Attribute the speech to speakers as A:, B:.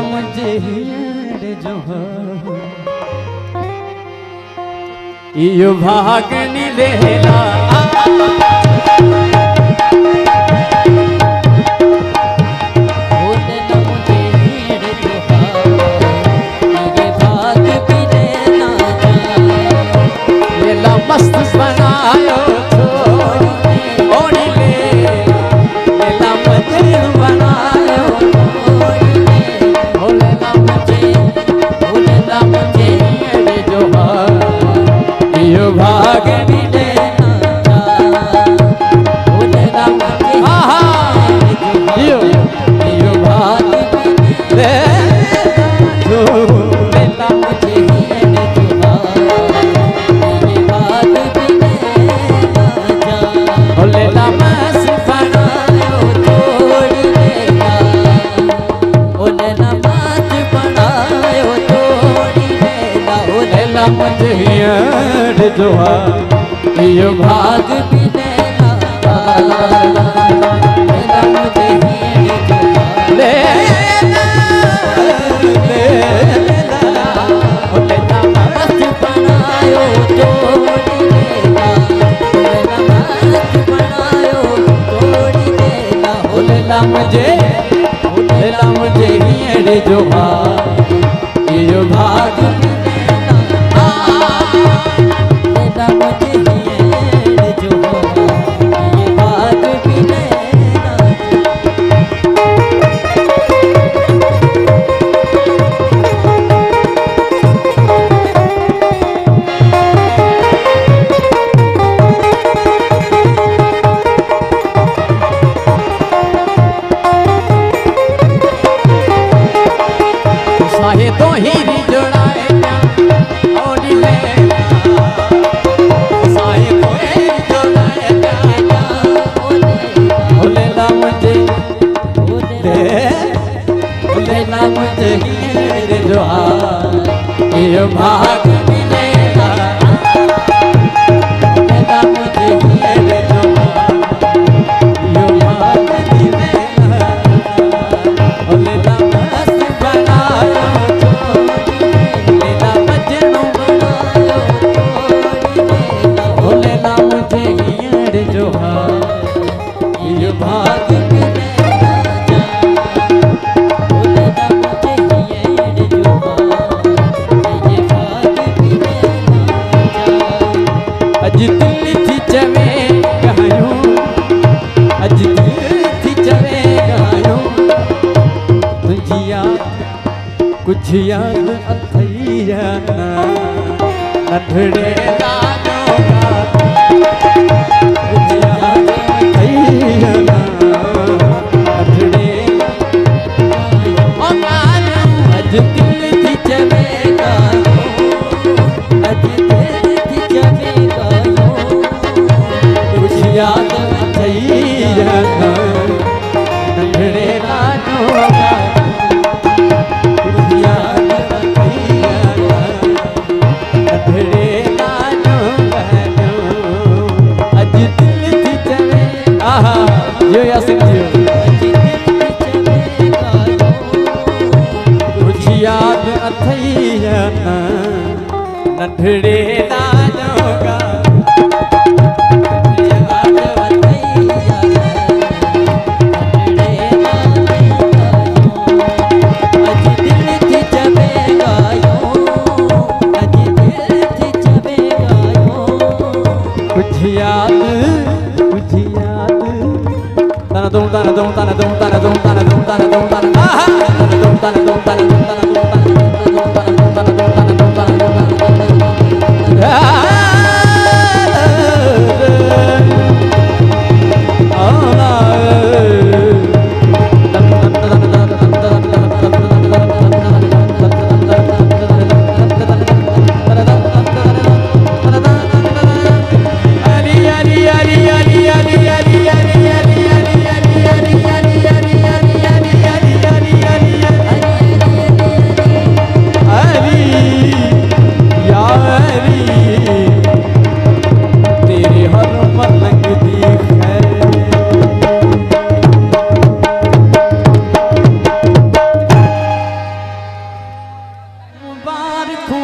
A: मुझे जो यो भागनी लेला मस्त बनायो छोड़ी ले लेला मुझे बनायो लेला मुझे जो यो भाग भी लेना लेला मुझे यो भाग भी लेला मुझे मुझे जो यो भाग भी लेना मुझे लेना मस्त बनायो तोड़ी लेना बनायो तोड़ी लेना लेला मुझे जो यो भाग तो ही जोड़ाए और लेला मुझे जो ये भाग भी लेला मुझे जो यो भाग भी लेला लेला मस्त बनायो भाग भी अज दिल थी चवे गायो अज दिल थी चवे गायो तुझिया कुछ याद अथैया नथड़े लाजो कुछ याद अथैया नथड़े अज दिल थी चवे गायो अज दिल थी चवे गायो कुछ याद अथैया नथड़े लाजो यो यासिन जी कुछ याद अथैया नंढड़े लाजोगा कुछ याद Tana dum તીખું